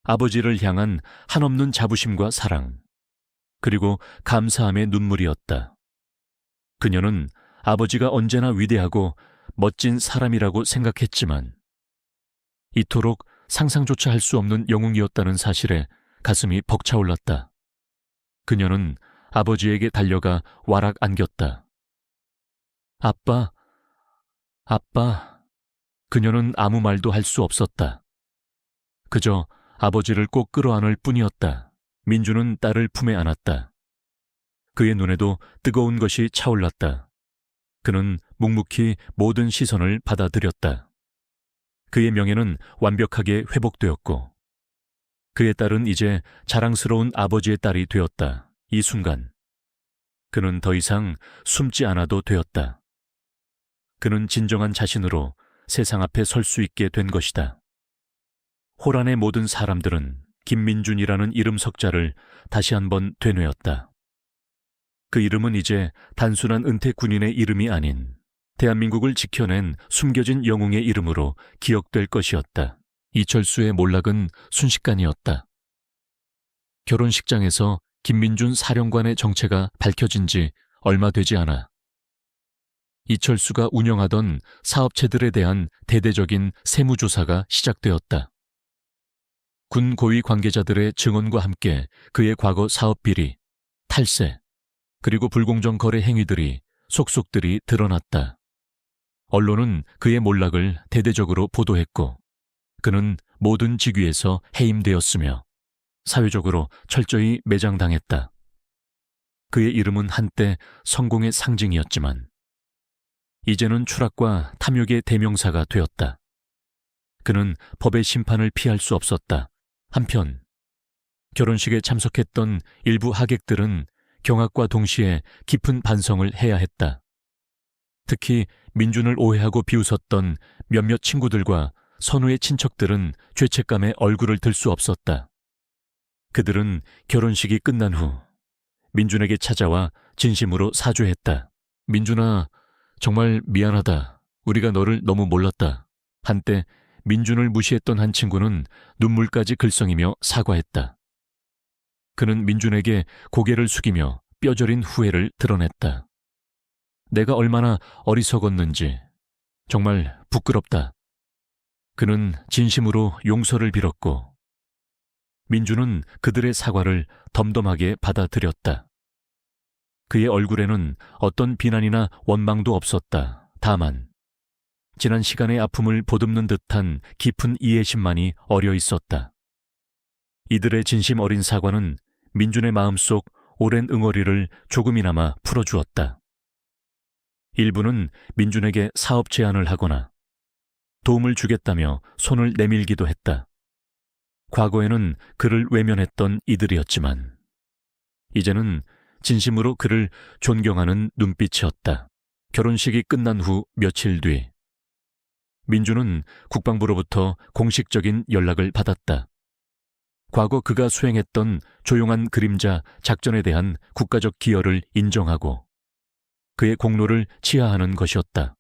아버지를 향한 한없는 자부심과 사랑, 그리고 감사함의 눈물이었다. 그녀는 아버지가 언제나 위대하고 멋진 사람이라고 생각했지만 이토록 상상조차 할 수 없는 영웅이었다는 사실에 가슴이 벅차올랐다. 그녀는 아버지에게 달려가 와락 안겼다. 아빠, 아빠. 그녀는 아무 말도 할 수 없었다. 그저 아버지를 꼭 끌어안을 뿐이었다. 민주는 딸을 품에 안았다. 그의 눈에도 뜨거운 것이 차올랐다. 그는 묵묵히 모든 시선을 받아들였다. 그의 명예는 완벽하게 회복되었고 그의 딸은 이제 자랑스러운 아버지의 딸이 되었다. 이 순간 그는 더 이상 숨지 않아도 되었다. 그는 진정한 자신으로 세상 앞에 설 수 있게 된 것이다. 호란의 모든 사람들은 김민준이라는 이름 석자를 다시 한번 되뇌었다. 그 이름은 이제 단순한 은퇴 군인의 이름이 아닌 대한민국을 지켜낸 숨겨진 영웅의 이름으로 기억될 것이었다. 이철수의 몰락은 순식간이었다. 결혼식장에서 김민준 사령관의 정체가 밝혀진 지 얼마 되지 않아 이철수가 운영하던 사업체들에 대한 대대적인 세무조사가 시작되었다. 군 고위 관계자들의 증언과 함께 그의 과거 사업 비리, 탈세, 그리고 불공정 거래 행위들이 속속들이 드러났다. 언론은 그의 몰락을 대대적으로 보도했고 그는 모든 직위에서 해임되었으며 사회적으로 철저히 매장당했다. 그의 이름은 한때 성공의 상징이었지만 이제는 추락과 탐욕의 대명사가 되었다. 그는 법의 심판을 피할 수 없었다. 한편 결혼식에 참석했던 일부 하객들은 경악과 동시에 깊은 반성을 해야 했다. 특히 민준을 오해하고 비웃었던 몇몇 친구들과 선우의 친척들은 죄책감에 얼굴을 들 수 없었다. 그들은 결혼식이 끝난 후 민준에게 찾아와 진심으로 사죄했다. 민준아, 정말 미안하다. 우리가 너를 너무 몰랐다. 한때 민준을 무시했던 한 친구는 눈물까지 글썽이며 사과했다. 그는 민준에게 고개를 숙이며 뼈저린 후회를 드러냈다. 내가 얼마나 어리석었는지 정말 부끄럽다. 그는 진심으로 용서를 빌었고 민준은 그들의 사과를 덤덤하게 받아들였다. 그의 얼굴에는 어떤 비난이나 원망도 없었다. 다만 지난 시간의 아픔을 보듬는 듯한 깊은 이해심만이 어려 있었다. 이들의 진심 어린 사과는 민준의 마음속 오랜 응어리를 조금이나마 풀어주었다. 일부는 민준에게 사업 제안을 하거나 도움을 주겠다며 손을 내밀기도 했다. 과거에는 그를 외면했던 이들이었지만 이제는 진심으로 그를 존경하는 눈빛이었다. 결혼식이 끝난 후 며칠 뒤 민준은 국방부로부터 공식적인 연락을 받았다. 과거 그가 수행했던 조용한 그림자 작전에 대한 국가적 기여를 인정하고 그의 공로를 치하하는 것이었다.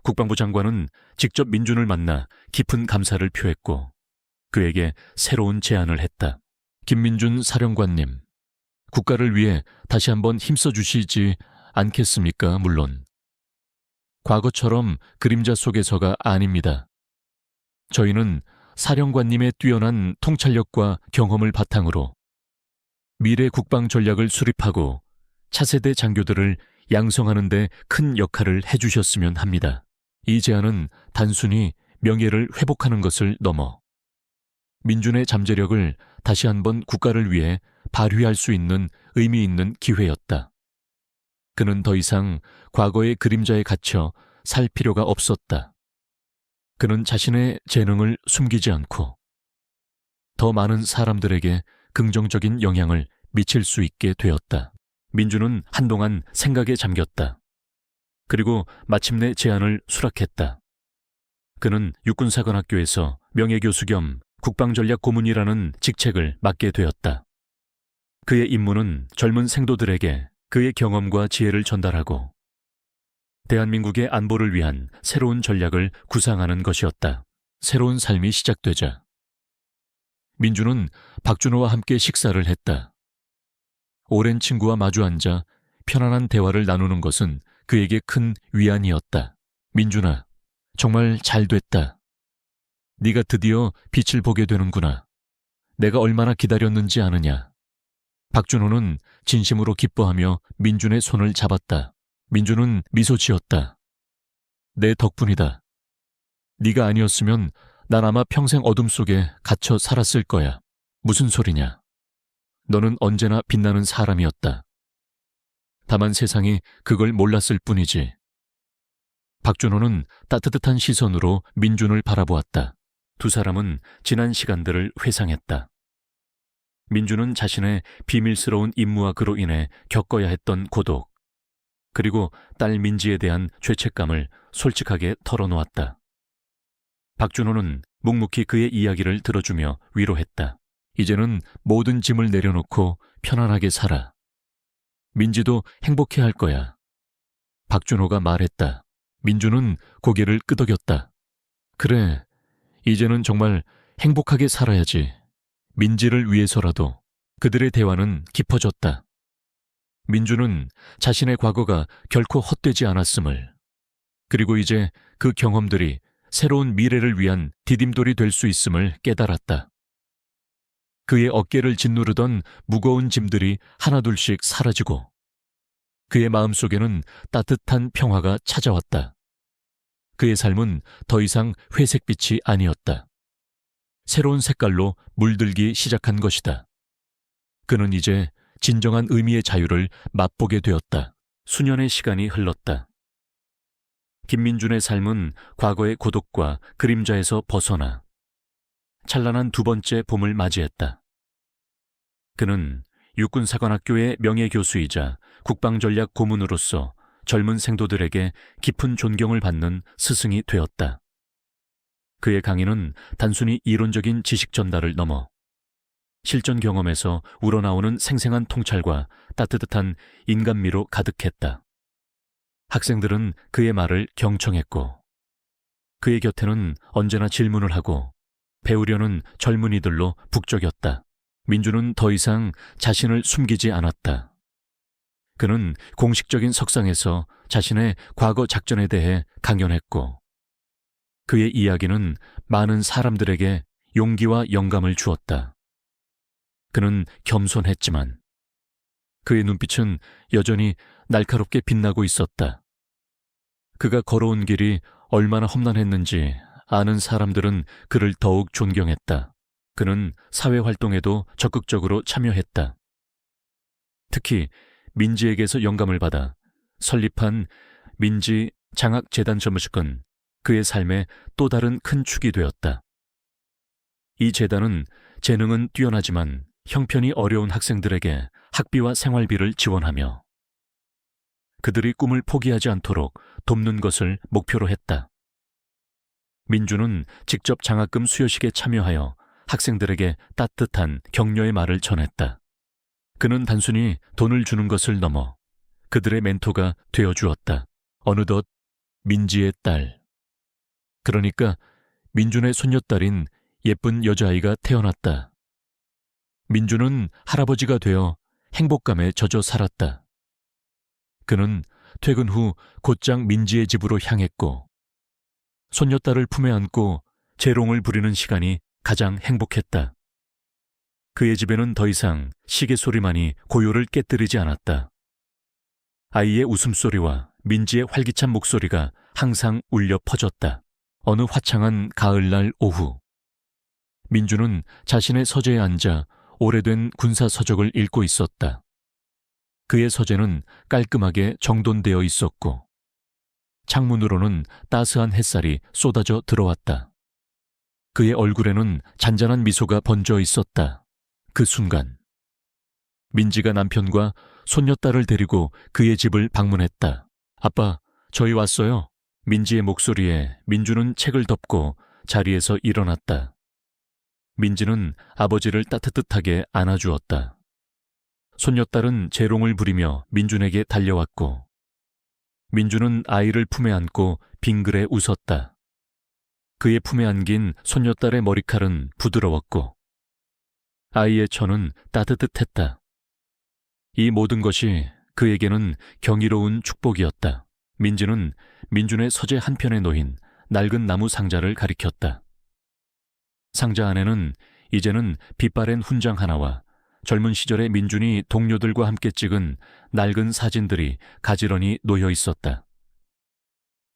국방부 장관은 직접 민준을 만나 깊은 감사를 표했고 그에게 새로운 제안을 했다. 김민준 사령관님, 국가를 위해 다시 한번 힘써주시지 않겠습니까? 물론 과거처럼 그림자 속에서가 아닙니다. 저희는 사령관님의 뛰어난 통찰력과 경험을 바탕으로 미래 국방 전략을 수립하고 차세대 장교들을 양성하는 데 큰 역할을 해주셨으면 합니다. 이 제안은 단순히 명예를 회복하는 것을 넘어 민준의 잠재력을 다시 한번 국가를 위해 발휘할 수 있는 의미 있는 기회였다. 그는 더 이상 과거의 그림자에 갇혀 살 필요가 없었다. 그는 자신의 재능을 숨기지 않고 더 많은 사람들에게 긍정적인 영향을 미칠 수 있게 되었다. 민주는 한동안 생각에 잠겼다. 그리고 마침내 제안을 수락했다. 그는 육군사관학교에서 명예교수 겸 국방전략고문이라는 직책을 맡게 되었다. 그의 임무는 젊은 생도들에게 그의 경험과 지혜를 전달하고 대한민국의 안보를 위한 새로운 전략을 구상하는 것이었다. 새로운 삶이 시작되자 민주는 박준호와 함께 식사를 했다. 오랜 친구와 마주 앉아 편안한 대화를 나누는 것은 그에게 큰 위안이었다. 민준아, 정말 잘 됐다. 네가 드디어 빛을 보게 되는구나. 내가 얼마나 기다렸는지 아느냐. 박준호는 진심으로 기뻐하며 민준의 손을 잡았다. 민준은 미소 지었다. 내 덕분이다. 네가 아니었으면 난 아마 평생 어둠 속에 갇혀 살았을 거야. 무슨 소리냐. 너는 언제나 빛나는 사람이었다. 다만 세상이 그걸 몰랐을 뿐이지. 박준호는 따뜻한 시선으로 민준을 바라보았다. 두 사람은 지난 시간들을 회상했다. 민준은 자신의 비밀스러운 임무와 그로 인해 겪어야 했던 고독, 그리고 딸 민지에 대한 죄책감을 솔직하게 털어놓았다. 박준호는 묵묵히 그의 이야기를 들어주며 위로했다. 이제는 모든 짐을 내려놓고 편안하게 살아. 민지도 행복해할 거야. 박준호가 말했다. 민주는 고개를 끄덕였다. 그래, 이제는 정말 행복하게 살아야지. 민지를 위해서라도. 그들의 대화는 깊어졌다. 민주는 자신의 과거가 결코 헛되지 않았음을, 그리고 이제 그 경험들이 새로운 미래를 위한 디딤돌이 될 수 있음을 깨달았다. 그의 어깨를 짓누르던 무거운 짐들이 하나둘씩 사라지고 그의 마음속에는 따뜻한 평화가 찾아왔다. 그의 삶은 더 이상 회색빛이 아니었다. 새로운 색깔로 물들기 시작한 것이다. 그는 이제 진정한 의미의 자유를 맛보게 되었다. 수년의 시간이 흘렀다. 김민준의 삶은 과거의 고독과 그림자에서 벗어나 찬란한 두 번째 봄을 맞이했다. 그는 육군사관학교의 명예교수이자 국방전략 고문으로서 젊은 생도들에게 깊은 존경을 받는 스승이 되었다. 그의 강의는 단순히 이론적인 지식 전달을 넘어 실전 경험에서 우러나오는 생생한 통찰과 따뜻한 인간미로 가득했다. 학생들은 그의 말을 경청했고 그의 곁에는 언제나 질문을 하고 배우려는 젊은이들로 북적였다. 민주는 더 이상 자신을 숨기지 않았다. 그는 공식적인 석상에서 자신의 과거 작전에 대해 강연했고 그의 이야기는 많은 사람들에게 용기와 영감을 주었다. 그는 겸손했지만 그의 눈빛은 여전히 날카롭게 빛나고 있었다. 그가 걸어온 길이 얼마나 험난했는지 아는 사람들은 그를 더욱 존경했다. 그는 사회활동에도 적극적으로 참여했다. 특히 민지에게서 영감을 받아 설립한 민지 장학재단 점식은 그의 삶의 또 다른 큰 축이 되었다. 이 재단은 재능은 뛰어나지만 형편이 어려운 학생들에게 학비와 생활비를 지원하며 그들이 꿈을 포기하지 않도록 돕는 것을 목표로 했다. 민주는 직접 장학금 수여식에 참여하여 학생들에게 따뜻한 격려의 말을 전했다. 그는 단순히 돈을 주는 것을 넘어 그들의 멘토가 되어주었다. 어느덧 민지의 딸, 그러니까 민준의 손녀딸인 예쁜 여자아이가 태어났다. 민주는 할아버지가 되어 행복감에 젖어 살았다. 그는 퇴근 후 곧장 민지의 집으로 향했고 손녀딸을 품에 안고 재롱을 부리는 시간이 가장 행복했다. 그의 집에는 더 이상 시계 소리만이 고요를 깨뜨리지 않았다. 아이의 웃음소리와 민지의 활기찬 목소리가 항상 울려 퍼졌다. 어느 화창한 가을날 오후, 민주는 자신의 서재에 앉아 오래된 군사 서적을 읽고 있었다. 그의 서재는 깔끔하게 정돈되어 있었고 창문으로는 따스한 햇살이 쏟아져 들어왔다. 그의 얼굴에는 잔잔한 미소가 번져 있었다. 그 순간 민지가 남편과 손녀딸을 데리고 그의 집을 방문했다. 아빠, 저희 왔어요. 민지의 목소리에 민주는 책을 덮고 자리에서 일어났다. 민지는 아버지를 따뜻하게 안아주었다. 손녀딸은 재롱을 부리며 민준에게 달려왔고 민주는 아이를 품에 안고 빙그레 웃었다. 그의 품에 안긴 손녀딸의 머리칼은 부드러웠고 아이의 천은 따뜻했다. 이 모든 것이 그에게는 경이로운 축복이었다. 민지는 민준의 서재 한편에 놓인 낡은 나무 상자를 가리켰다. 상자 안에는 이제는 빛바랜 훈장 하나와 젊은 시절의 민준이 동료들과 함께 찍은 낡은 사진들이 가지런히 놓여 있었다.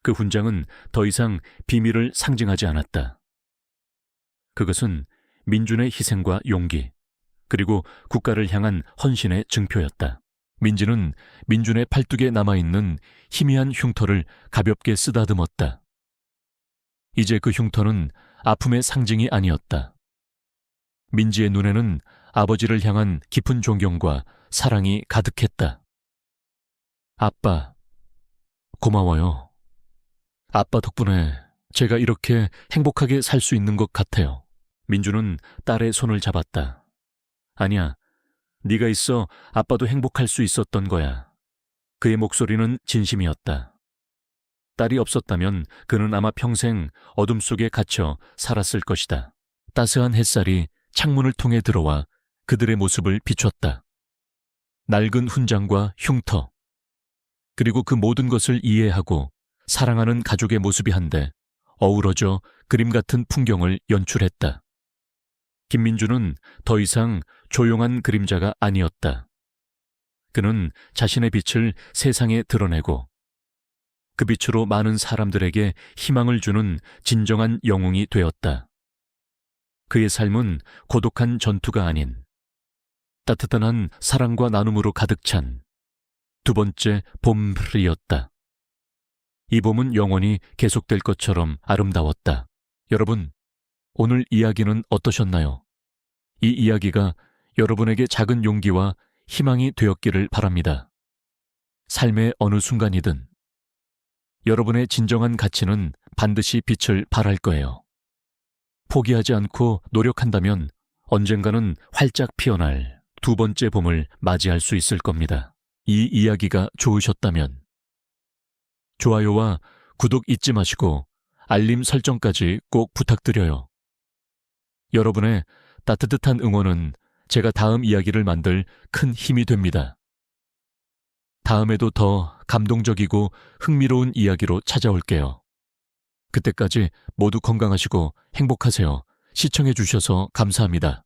그 훈장은 더 이상 비밀을 상징하지 않았다. 그것은 민준의 희생과 용기, 그리고 국가를 향한 헌신의 증표였다. 민지는 민준의 팔뚝에 남아있는 희미한 흉터를 가볍게 쓰다듬었다. 이제 그 흉터는 아픔의 상징이 아니었다. 민지의 눈에는 아버지를 향한 깊은 존경과 사랑이 가득했다. 아빠, 고마워요. 아빠 덕분에 제가 이렇게 행복하게 살 수 있는 것 같아요. 민주는 딸의 손을 잡았다. 아니야, 네가 있어 아빠도 행복할 수 있었던 거야. 그의 목소리는 진심이었다. 딸이 없었다면 그는 아마 평생 어둠 속에 갇혀 살았을 것이다. 따스한 햇살이 창문을 통해 들어와 그들의 모습을 비췄다. 낡은 훈장과 흉터, 그리고 그 모든 것을 이해하고 사랑하는 가족의 모습이 한데 어우러져 그림 같은 풍경을 연출했다. 김민주는 더 이상 조용한 그림자가 아니었다. 그는 자신의 빛을 세상에 드러내고 그 빛으로 많은 사람들에게 희망을 주는 진정한 영웅이 되었다. 그의 삶은 고독한 전투가 아닌 따뜻한 사랑과 나눔으로 가득 찬 두 번째 봄이었다. 이 봄은 영원히 계속될 것처럼 아름다웠다. 여러분, 오늘 이야기는 어떠셨나요? 이 이야기가 여러분에게 작은 용기와 희망이 되었기를 바랍니다. 삶의 어느 순간이든 여러분의 진정한 가치는 반드시 빛을 발할 거예요. 포기하지 않고 노력한다면 언젠가는 활짝 피어날 두 번째 봄을 맞이할 수 있을 겁니다. 이 이야기가 좋으셨다면 좋아요와 구독 잊지 마시고 알림 설정까지 꼭 부탁드려요. 여러분의 따뜻한 응원은 제가 다음 이야기를 만들 큰 힘이 됩니다. 다음에도 더 감동적이고 흥미로운 이야기로 찾아올게요. 그때까지 모두 건강하시고 행복하세요. 시청해 주셔서 감사합니다.